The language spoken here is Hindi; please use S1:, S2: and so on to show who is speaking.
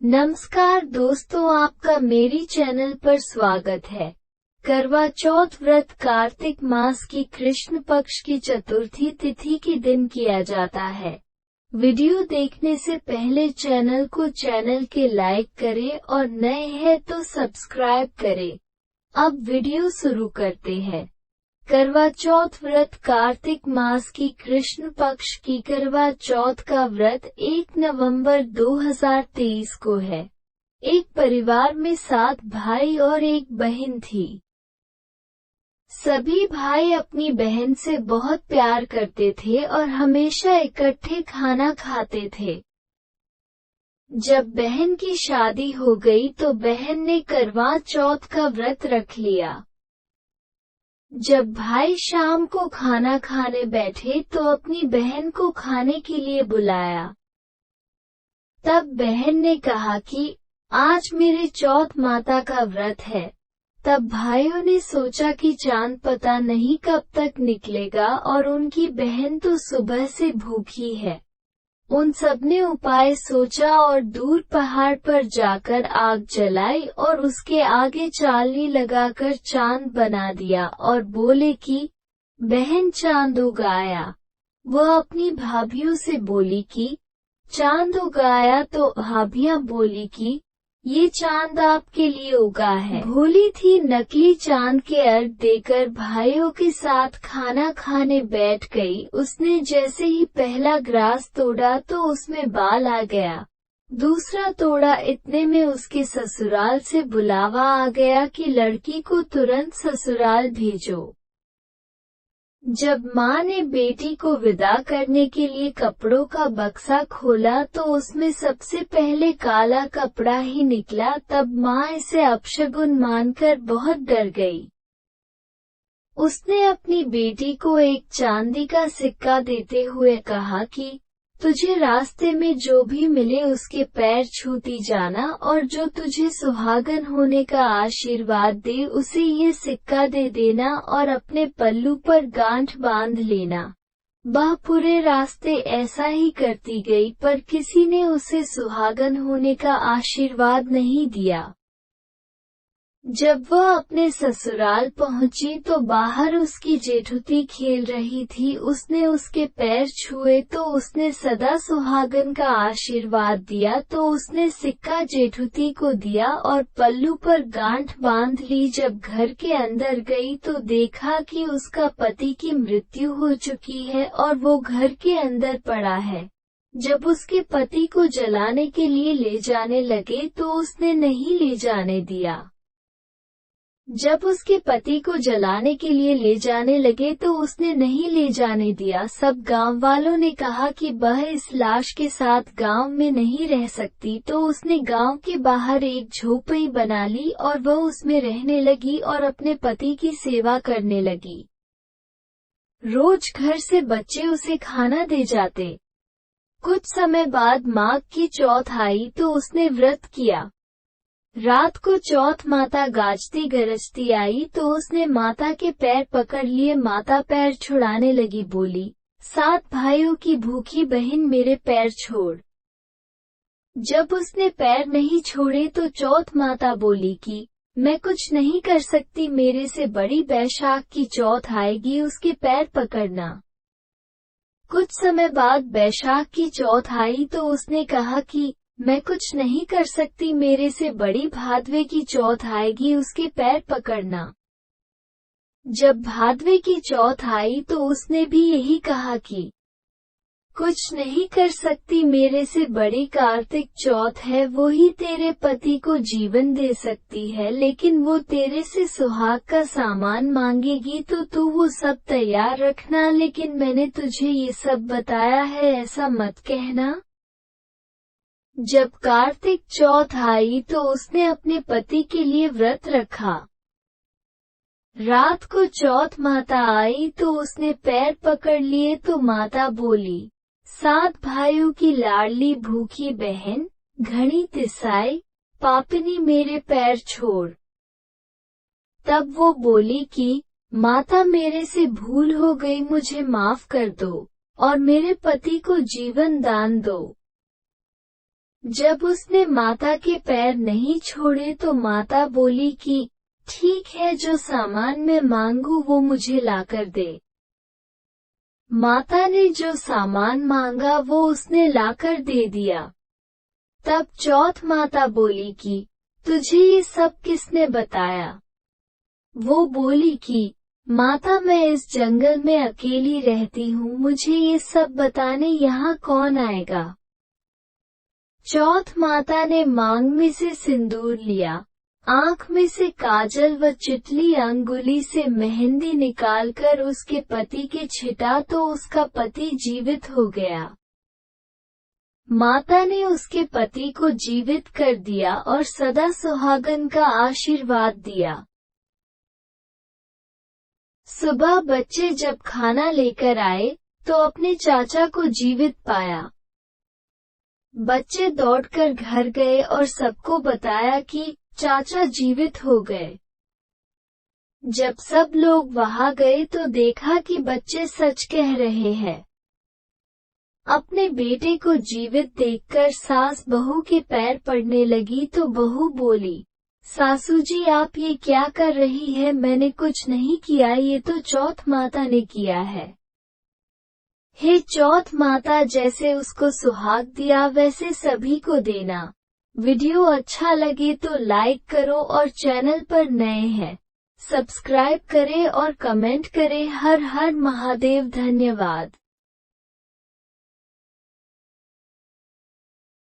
S1: नमस्कार दोस्तों, आपका मेरी चैनल पर स्वागत है। करवा चौथ व्रत कार्तिक मास की कृष्ण पक्ष की चतुर्थी तिथि के दिन किया जाता है। वीडियो देखने से पहले चैनल के लाइक करें और नए हैं तो सब्सक्राइब करें। अब वीडियो शुरू करते हैं। करवा चौथ व्रत कार्तिक मास की कृष्ण पक्ष की करवा चौथ का व्रत 1 नवंबर 2023 को है। एक परिवार में 7 भाई और एक बहन थी। सभी भाई अपनी बहन से बहुत प्यार करते थे और हमेशा इकट्ठे खाना खाते थे। जब बहन की शादी हो गई तो बहन ने करवा चौथ का व्रत रख लिया। जब भाई शाम को खाना खाने बैठे तो अपनी बहन को खाने के लिए बुलाया। तब बहन ने कहा कि आज मेरे चौथ माता का व्रत है। तब भाइयों ने सोचा कि चांद पता नहीं कब तक निकलेगा और उनकी बहन तो सुबह से भूखी है। उन सबने उपाय सोचा और दूर पहाड़ पर जाकर आग जलाई और उसके आगे चालनी लगाकर चांद बना दिया और बोले कि बहन चांद उगाया। वह अपनी भाभियों से बोली कि चांद उगाया, तो भाभियां बोली कि ये चांद आपके लिए उगा है। भोली थी, नकली चांद के अर्घ देकर भाइयों के साथ खाना खाने बैठ गई। उसने जैसे ही पहला ग्रास तोड़ा तो उसमें बाल आ गया। दूसरा तोड़ा, इतने में उसके ससुराल से बुलावा आ गया कि लड़की को तुरंत ससुराल भेजो। जब माँ ने बेटी को विदा करने के लिए कपड़ों का बक्सा खोला तो उसमें सबसे पहले काला कपड़ा ही निकला। तब माँ इसे अपशगुन मानकर बहुत डर गई। उसने अपनी बेटी को एक चांदी का सिक्का देते हुए कहा कि तुझे रास्ते में जो भी मिले उसके पैर छूती जाना और जो तुझे सुहागन होने का आशीर्वाद दे उसे ये सिक्का दे देना और अपने पल्लू पर गांठ बांध लेना। वह पूरे रास्ते ऐसा ही करती गई, पर किसी ने उसे सुहागन होने का आशीर्वाद नहीं दिया। जब वह अपने ससुराल पहुंची तो बाहर उसकी जेठुती खेल रही थी। उसने उसके पैर छुए तो उसने सदा सुहागन का आशीर्वाद दिया। तो उसने सिक्का जेठुती को दिया और पल्लू पर गांठ बांध ली। जब घर के अंदर गई तो देखा कि उसका पति की मृत्यु हो चुकी है और वो घर के अंदर पड़ा है। जब उसके पति को जलाने के लिए ले जाने लगे तो उसने नहीं ले जाने दिया। जब उसके पति को जलाने के लिए ले जाने लगे तो उसने नहीं ले जाने दिया। सब गांव वालों ने कहा कि वह इस लाश के साथ गांव में नहीं रह सकती, तो उसने गांव के बाहर एक झोपड़ी बना ली और वह उसमें रहने लगी और अपने पति की सेवा करने लगी। रोज घर से बच्चे उसे खाना दे जाते। कुछ समय बाद माघ की चौथ आई तो उसने व्रत किया। रात को चौथ माता गाजती गरजती आई तो उसने माता के पैर पकड़ लिए। माता पैर छुड़ाने लगी, बोली 7 भाइयों की भूखी बहन मेरे पैर छोड़। जब उसने पैर नहीं छोड़े तो चौथ माता बोली कि मैं कुछ नहीं कर सकती, मेरे से बड़ी बैशाख की चौथ आएगी, उसके पैर पकड़ना। कुछ समय बाद बैशाख की चौथ आई तो उसने कहा कि मैं कुछ नहीं कर सकती, मेरे से बड़ी भादवे की चौथ आएगी, उसके पैर पकड़ना। जब भादवे की चौथ आई तो उसने भी यही कहा कि कुछ नहीं कर सकती, मेरे से बड़ी कार्तिक चौथ है, वो ही तेरे पति को जीवन दे सकती है, लेकिन वो तेरे से सुहाग का सामान मांगेगी तो तू वो सब तैयार रखना। लेकिन मैंने तुझे ये सब बताया है, ऐसा मत कहना। जब कार्तिक चौथ आई तो उसने अपने पति के लिए व्रत रखा। रात को चौथ माता आई तो उसने पैर पकड़ लिए तो माता बोली 7 भाइयों की लाडली भूखी बहन घनी तिसाई पापिनी मेरे पैर छोड़। तब वो बोली कि माता मेरे से भूल हो गई, मुझे माफ कर दो और मेरे पति को जीवन दान दो। जब उसने माता के पैर नहीं छोड़े तो माता बोली कि ठीक है, जो सामान मैं मांगू वो मुझे लाकर दे। माता ने जो सामान मांगा वो उसने लाकर दे दिया। तब चौथ माता बोली कि तुझे ये सब किसने बताया? वो बोली कि माता, मैं इस जंगल में अकेली रहती हूँ, मुझे ये सब बताने यहाँ कौन आएगा? चौथ माता ने मांग में से सिंदूर लिया, आंख में से काजल व चिटली अंगुली से मेहंदी निकालकर उसके पति के छिटा तो उसका पति जीवित हो गया। माता ने उसके पति को जीवित कर दिया और सदा सुहागन का आशीर्वाद दिया। सुबह बच्चे जब खाना लेकर आए तो अपने चाचा को जीवित पाया। बच्चे दौड़कर घर गए और सबको बताया कि चाचा जीवित हो गए। जब सब लोग वहां गए तो देखा कि बच्चे सच कह रहे हैं। अपने बेटे को जीवित देखकर सास बहू के पैर पड़ने लगी तो बहू बोली, सासू जी आप ये क्या कर रही है? मैंने कुछ नहीं किया, ये तो चौथ माता ने किया है। हे चौथ माता, जैसे उसको सुहाग दिया वैसे सभी को देना। वीडियो अच्छा लगे तो लाइक करो और चैनल पर नए हैं सब्सक्राइब करें और कमेंट करें। हर हर महादेव। धन्यवाद।